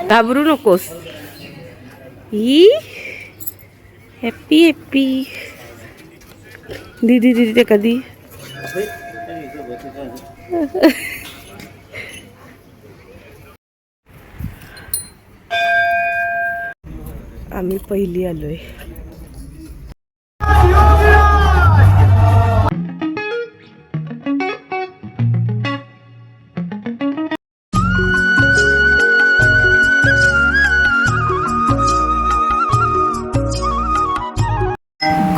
घाबरू नकोस. ही happy happy दीदी दीदी ते कधी आम्ही पहिली आलोय.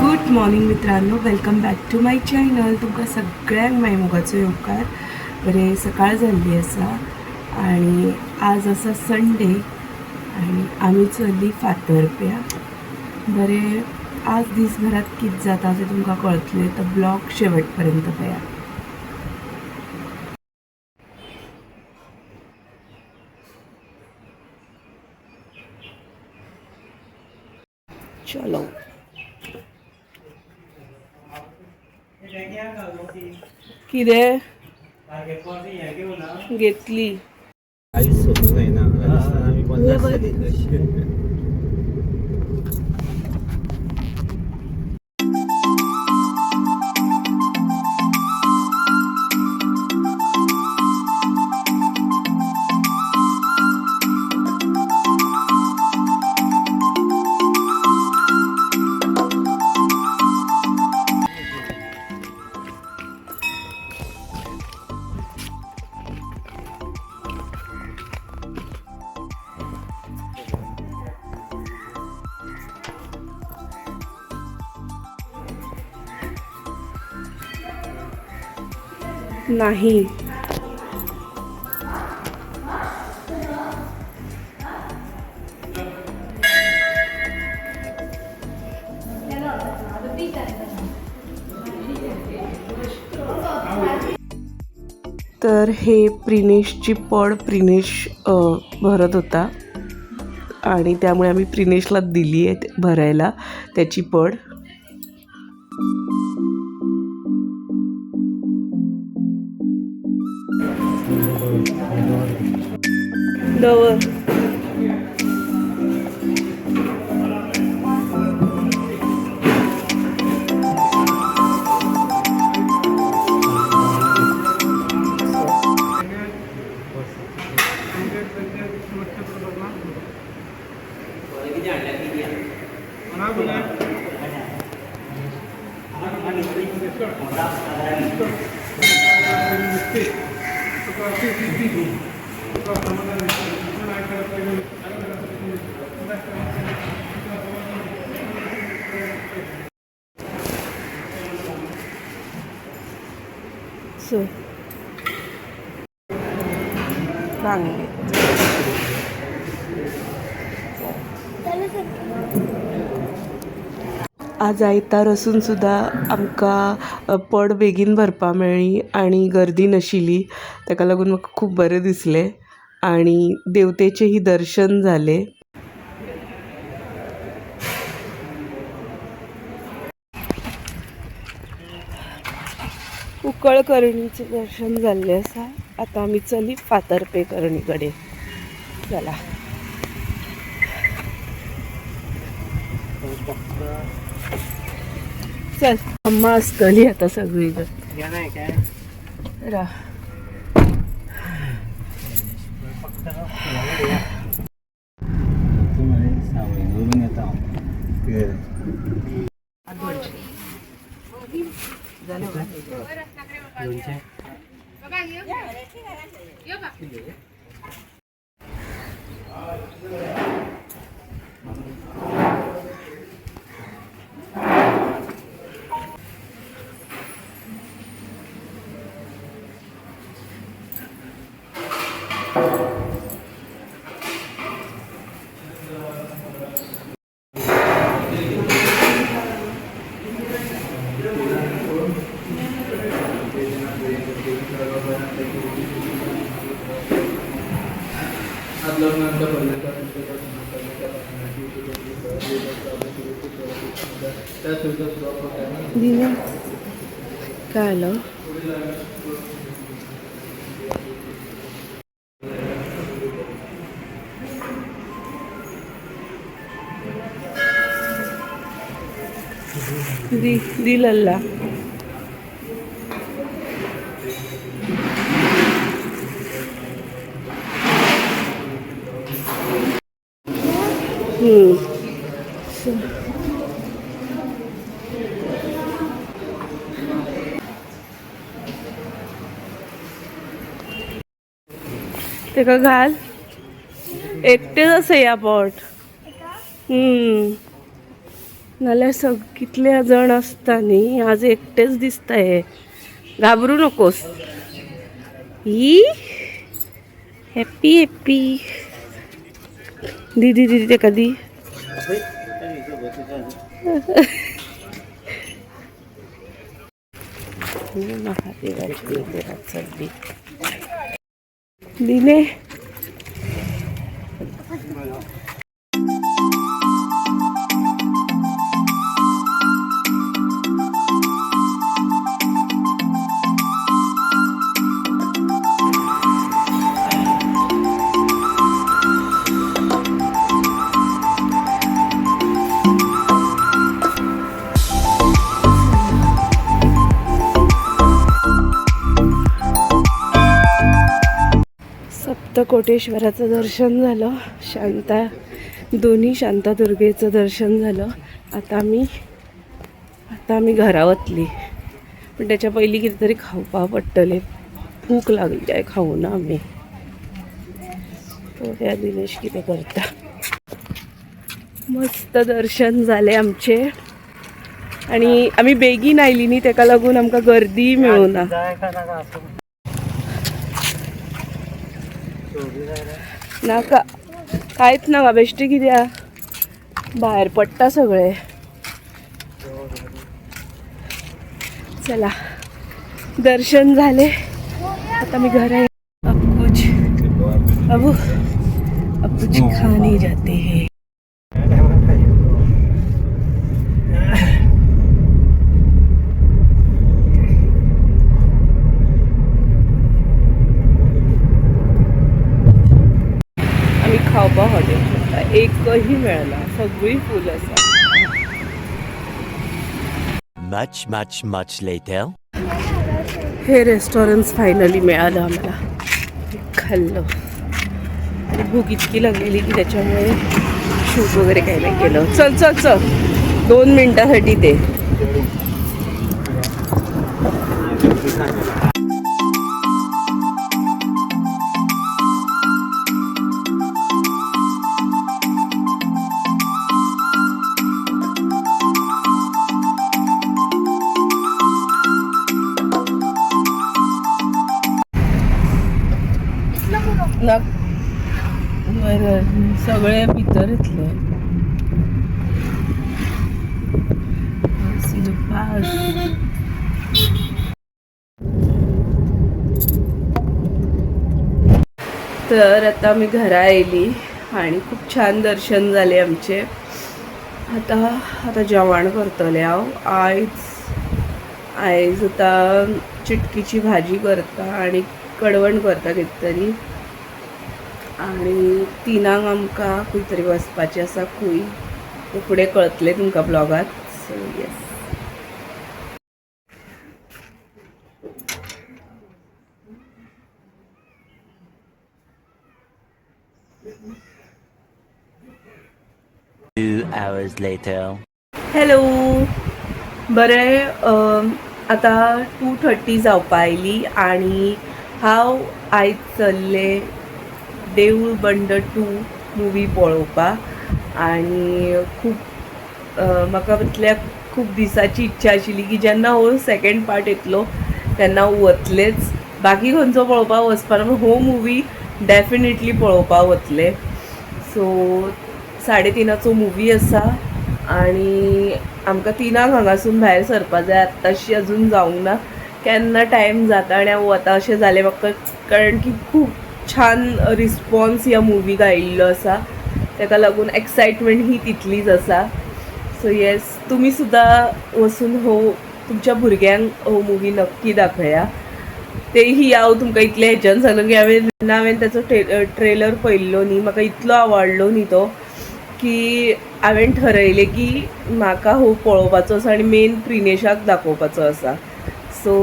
गुड मॉर्निंग मित्रांनो, welcome back to my channel. तुमकां सगळ्यांक मायमुगाचो येवकार. बरे सकाळ जाल्ली आसा आणि आज आसा संडे आणि आमी चल्ली फातर्प्या. बरे आज दिसभरात कितें जाता तें तुमकां कळटलें, तर ब्लॉग शेवट पर्यंत पळया. चलो कितें घेतली नाही. तर हे प्रिनेशची पड प्रिनेश भरत होता आणि त्यामुळे आम्ही प्रिनेशला दिली आहे भरायला त्याची पड. दवर वांगे आज आयतार असून सुद्धा आमकां पड बेगीन भरपा मेळ्ळी आणि गर्दी नाशिल्ली, ताका लागून म्हाका खूब बरें दिसलें आणि देवतेचेंय दर्शन जालें. उकळकर्णीचें दर्शन जाल्लें आसा. आतां आमी चली फातर्पे करणी कडेन. चला चल, अम्मा आसतली आतां सगळी रा. काय आलं? दी लल्ला. ते का घाल एकटेच असे या पॉट. नाल्या कितले जण असतानी आज एकटेच दिसताय. घाबरू नकोस. ही हॅपी हॅपी दीदी दीदी ते कधी महादेवाची चढली दिने. सप्तकोटेश्वराचं दर्शन झालं. दोन्ही शांतादुर्गेचं दर्शन झालं. आता आम्ही घरावतली. पण त्याच्या पहिली कितीतरी खावपा पडटले. भूक लागली आहे खाऊ ना आम्ही. त्या दिनेश किती करता. मस्त दर्शन झाले आमचे. आणि आम्ही बेगीन आयली न्ही तेका लागून आमकां गर्दी मेळुना. नाका कांयच नाका बेश्टी कित्याक भायर पडटा सगळे. चला दर्शन झाले. आता मी घरा अब कुछ खाने जाते हैं. खावपा हॉटेल एकही मिळाला. सगळी फुल असा. Much, much, much later. हे रेस्टॉरंट फायनली मिळालं आम्हाला. खाल्लं. भूक इतकी लागलेली की त्याच्यामुळे शूट वगैरे काही नाही केलं. चल चल चल 2 मिनिटासाठी ते. सगळे भितर येतले. तर आता मी घरा येयली आणि खूप छान दर्शन झाले आमचे. आता जेवण करतले हांव. आयज आता चिटकीची भाजी करता आणि कडवण करता कितें तरी. आणि 3 आमकां खंय तरी वचपाचें आसा. खंय ते फुडें कळतलें तुमकां ब्लॉगात. So yes. Two hours later. Hello. बरें आता 2:30 जावपा आयली आणि हांव आयज चल्ले देऊळ बंड 2 मुवी पळोवपाक. आणि खूब म्हाका इतल्या खूब दिसाची इच्छा आशिल्ली की जेन्ना हो सेकंड पार्ट येतलो तेन्ना वतलेच. बाकी खंयचो पळोवपाक वचपाना पूण हो मुवी डेफिनेटली पळोवपाक वतले. सो 3:30 मुवी आसा आणि आमकां 3 हांगासून भायर सरपा जाय. आत्ताशी अजून जावंक ना. केन्ना टायम जाता आनी हांव वता अशें जालें म्हाका. कारण की खूब छान रिस्पॉन्स ह्या मुवीक आयिल्लो आसा. ताका लागून एक्सायटमेंट ही तितलीच आसा. सो येस, तुमी सुद्दां वचून तुमच्या भुरग्यांक हो मुवी नक्की दाखया. तेही हांव तुमकां इतलें हेच्यान सांगलो की हांवें ताचो ट्रेलर पळयल्लो न्ही. म्हाका इतलो आवडलो न्ही तो की हांवें ठरयलें की म्हाका हो पळोवपाचो आसा आनी मेन प्रिनेशाक दाखोवपाचो आसा. सो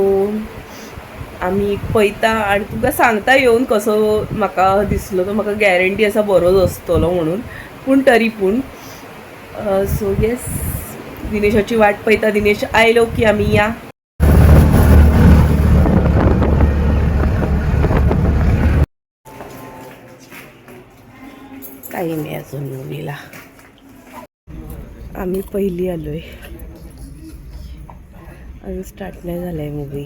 आमी पळयता आनी तुमकां सांगता येवन कसो म्हाका दिसलो तो. म्हाका गॅरंटी आसा बरोच आसतलो म्हणून, पूण तरी पूण सो येस, दिनेशाची वाट पळयता. दिनेश आयलो की आमी या. काही नाही अजून मूवीला, आम्ही पहिली आलोय, अजून स्टार्ट नाही झालाय मूवी.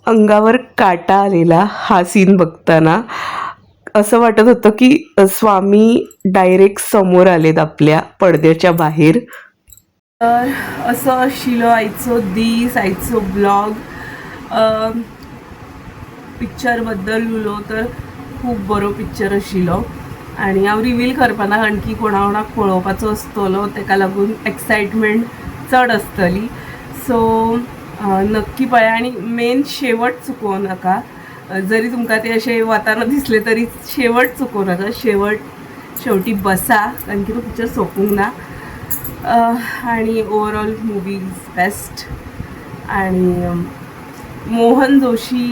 अंगावर काटा आलेला हा सीन बघताना. असं वाटत होतं की स्वामी डायरेक्ट समोर आलेत आपल्या पडद्याच्या बाहेर. तर असं आशिल्लो आयचो दीस, आयचो ब्लॉग. पिक्चर बद्दल उलो तर खूब बरो पिक्चर आशिल्लो आनी हांव रिवील करपाना कारण की कोणा कोणाक पळोवपाचो आसतलो, ताका लागून एक्सायटमेंट चड आसतली. सो नक्की पळया आनी मेन शेवट चुकोव नाका. जरी तुमकां ते अशें वताना दिसले तरी शेवट चुकोव नाका. शेवटी बसा कारण की तो पिक्चर सोंपूंक ना. आणि ओवरऑल मूवी इज बेस्ट. आणि मोहन जोशी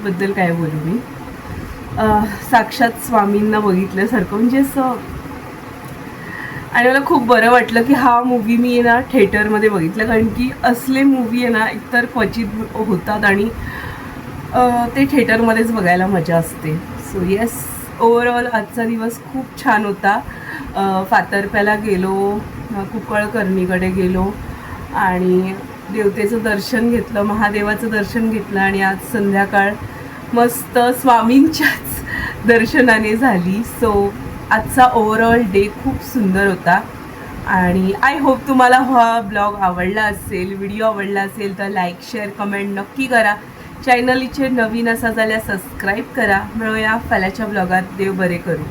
बद्दल काय बोलू मी. साक्षात स्वामींना बघितल्यासारखं म्हणजे असं. आणि मला खूप बरं वाटलं की हा मूवी मी ना थिएटरमध्ये बघितला, कारण की असले मूवी आहे ना एकतर क्वचित होतात आणि ते थिएटरमध्येच बघायला मजा असते. सो येस, ओवरऑल आजचा दिवस खूप छान होता. फातर्प्याला गेलो, कुक्कळकर्णीकडे गेलो आणि देवतेचं दर्शन घेतलं, महादेवाचं दर्शन घेतलं आणि आज संध्याकाळ मस्त स्वामींच्याच दर्शनाने झाली. सो आजचा ओवरऑल डे खूप सुंदर होता आणि आय होप तुम्हाला हा ब्लॉग आवडला असेल. व्हिडिओ आवडला असेल तर लाईक, शेअर, कमेंट नक्की करा. चॅनलीचे नवीन असा जाल्यार सबस्क्राईब करा. मिळूया फाल्याच्या ब्लॉगात. देव बरे करू.